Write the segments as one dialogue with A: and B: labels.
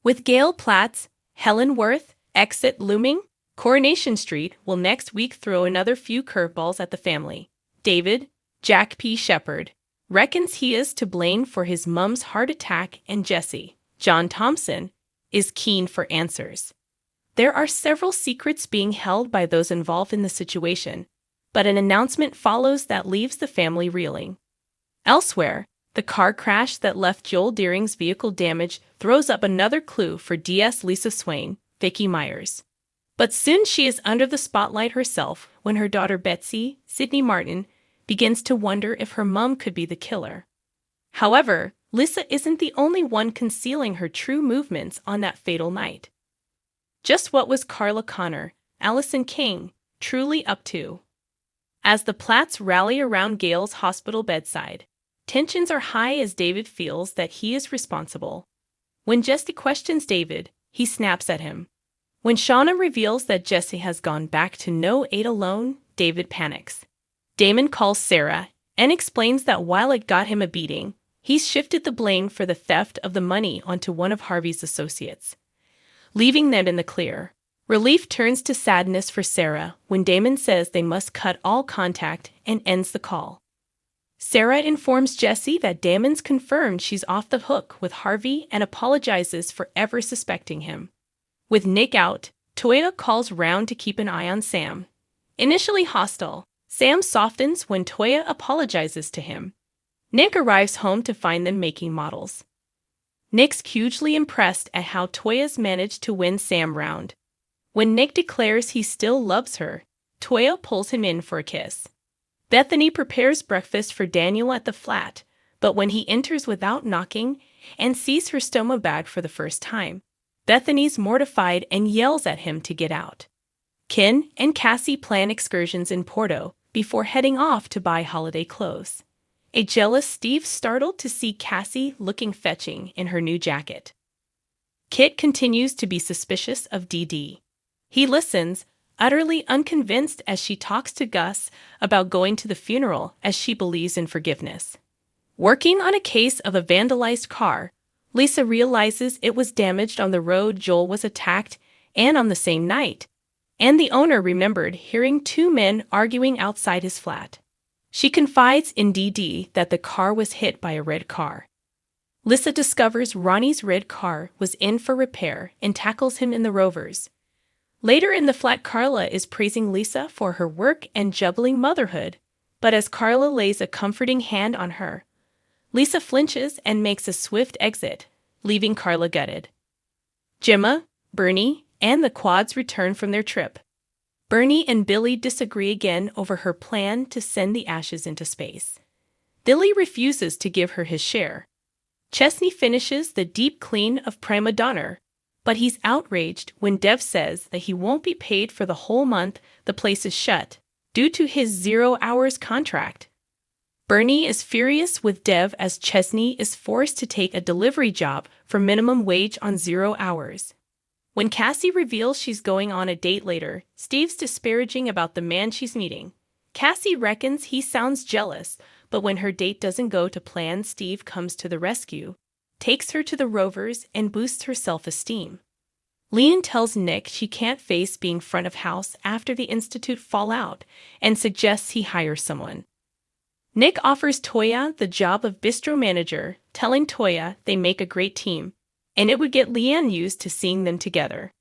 A: With Gail Platts, Helen Worth, exit looming, Coronation Street will next week throw another few curveballs at the family. David, Jack P. Shepherd, reckons he is to blame for his mum's heart attack, and Jesse, John Thompson, is keen for answers. There are several secrets being held by those involved in the situation, but an announcement follows that leaves the family reeling. Elsewhere, the car crash that left Joel Deering's vehicle damaged throws up another clue for DS Lisa Swain, Vicky Myers. But soon she is under the spotlight herself when her daughter Betsy, Sidney Martin, begins to wonder if her mum could be the killer. However, Lisa isn't the only one concealing her true movements on that fatal night. Just what was Carla Connor, Allison King, truly up to? As the Platts rally around Gail's hospital bedside, tensions are high as David feels that he is responsible. When Jesse questions David, he snaps at him. When Shauna reveals that Jesse has gone back to no aid alone, David panics. Damon calls Sarah and explains that while it got him a beating, he's shifted the blame for the theft of the money onto one of Harvey's associates, leaving them in the clear. Relief turns to sadness for Sarah when Damon says they must cut all contact and ends the call. Sarah informs Jesse that Damon's confirmed she's off the hook with Harvey and apologizes for ever suspecting him. With Nick out, Toya calls round to keep an eye on Sam. Initially hostile, Sam softens when Toya apologizes to him. Nick arrives home to find them making models. Nick's hugely impressed at how Toya's managed to win Sam round. When Nick declares he still loves her, Toya pulls him in for a kiss. Bethany prepares breakfast for Daniel at the flat, but when he enters without knocking and sees her stoma bag for the first time, Bethany's mortified and yells at him to get out. Ken and Cassie plan excursions in Porto before heading off to buy holiday clothes. A jealous Steve's startled to see Cassie looking fetching in her new jacket. Kit continues to be suspicious of DD. He listens, utterly unconvinced as she talks to Gus about going to the funeral as she believes in forgiveness. Working on a case of a vandalized car, Lisa realizes it was damaged on the road Joel was attacked and on the same night, and the owner remembered hearing two men arguing outside his flat. She confides in DD that the car was hit by a red car. Lisa discovers Ronnie's red car was in for repair and tackles him in the Rovers. Later in the flat, Carla is praising Lisa for her work and juggling motherhood, but as Carla lays a comforting hand on her, Lisa flinches and makes a swift exit, leaving Carla gutted. Gemma, Bernie, and the quads return from their trip. Bernie and Billy disagree again over her plan to send the ashes into space. Billy refuses to give her his share. Chesney finishes the deep clean of Prima Donna, but he's outraged when Dev says that he won't be paid for the whole month the place is shut, due to his 0 hours contract. Bernie is furious with Dev as Chesney is forced to take a delivery job for minimum wage on 0 hours. When Cassie reveals she's going on a date later, Steve's disparaging about the man she's meeting. Cassie reckons he sounds jealous, but when her date doesn't go to plan, Steve comes to the rescue, takes her to the Rovers, and boosts her self-esteem. Leon tells Nick she can't face being front of house after the Institute fallout and suggests he hire someone. Nick offers Toya the job of bistro manager, telling Toya they make a great team, and it would get Leanne used to seeing them together.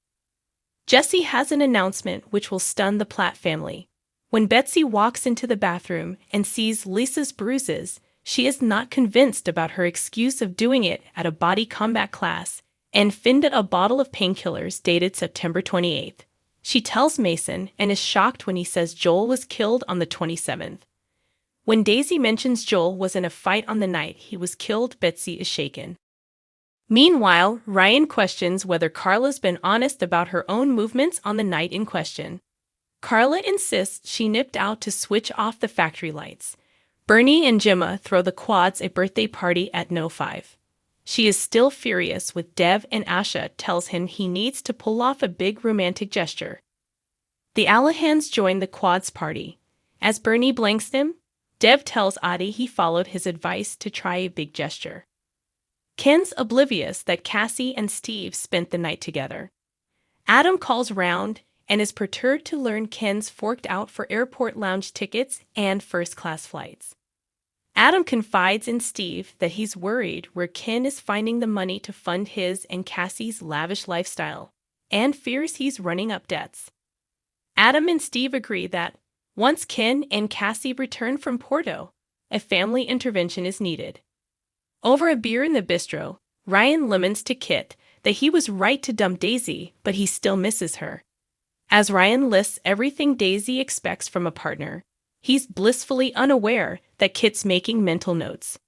A: Jesse has an announcement which will stun the Platt family. When Betsy walks into the bathroom and sees Lisa's bruises, she is not convinced about her excuse of doing it at a body combat class and finned a bottle of painkillers dated September 28th. She tells Mason and is shocked when he says Joel was killed on the 27th. When Daisy mentions Joel was in a fight on the night he was killed, Betsy is shaken. Meanwhile, Ryan questions whether Carla's been honest about her own movements on the night in question. Carla insists she nipped out to switch off the factory lights. Bernie and Gemma throw the quads a birthday party at No 5. She is still furious with Dev, and Asha tells him he needs to pull off a big romantic gesture. The Allahans join the quads party. As Bernie blanks them, Dev tells Adi he followed his advice to try a big gesture. Ken's oblivious that Cassie and Steve spent the night together. Adam calls round and is perturbed to learn Ken's forked out for airport lounge tickets and first-class flights. Adam confides in Steve that he's worried where Ken is finding the money to fund his and Cassie's lavish lifestyle, and fears he's running up debts. Adam and Steve agree that, once Ken and Cassie return from Porto, a family intervention is needed. Over a beer in the bistro, Ryan laments to Kit that he was right to dump Daisy, but he still misses her. As Ryan lists everything Daisy expects from a partner, he's blissfully unaware that Kit's making mental notes.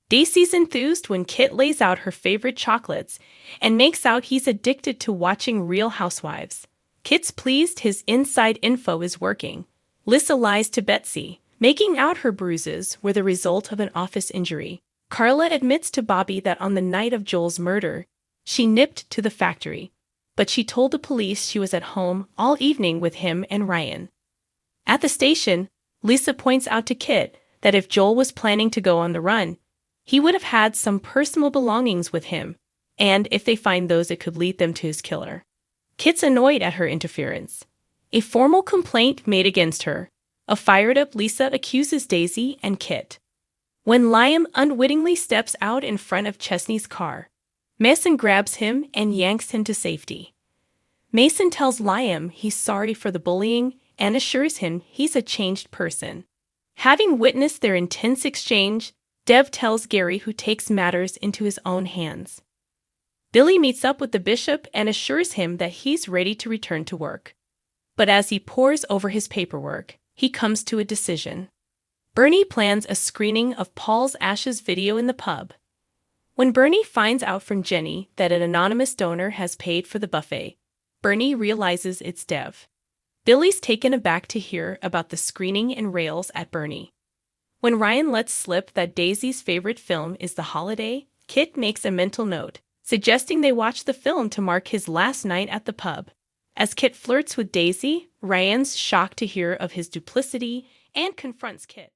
A: Daisy's enthused when Kit lays out her favorite chocolates and makes out he's addicted to watching Real Housewives. Kit's pleased his inside info is working. Lissa lies to Betsy, making out her bruises were the result of an office injury. Carla admits to Bobby that on the night of Joel's murder, she nipped to the factory, but she told the police she was at home all evening with him and Ryan. At the station, Lisa points out to Kit that if Joel was planning to go on the run, he would have had some personal belongings with him, and if they find those, it could lead them to his killer. Kit's annoyed at her interference. A formal complaint made against her. A fired-up Lisa accuses Daisy and Kit. When Liam unwittingly steps out in front of Chesney's car, Mason grabs him and yanks him to safety. Mason tells Liam he's sorry for the bullying and assures him he's a changed person. Having witnessed their intense exchange, Dev tells Gary, who takes matters into his own hands. Billy meets up with the bishop and assures him that he's ready to return to work. But as he pores over his paperwork, he comes to a decision. Bernie plans a screening of Paul's Ashes video in the pub. When Bernie finds out from Jenny that an anonymous donor has paid for the buffet, Bernie realizes it's Dev. Billy's taken aback to hear about the screening and rails at Bernie. When Ryan lets slip that Daisy's favorite film is The Holiday, Kit makes a mental note, suggesting they watch the film to mark his last night at the pub. As Kit flirts with Daisy, Ryan's shocked to hear of his duplicity and confronts Kit.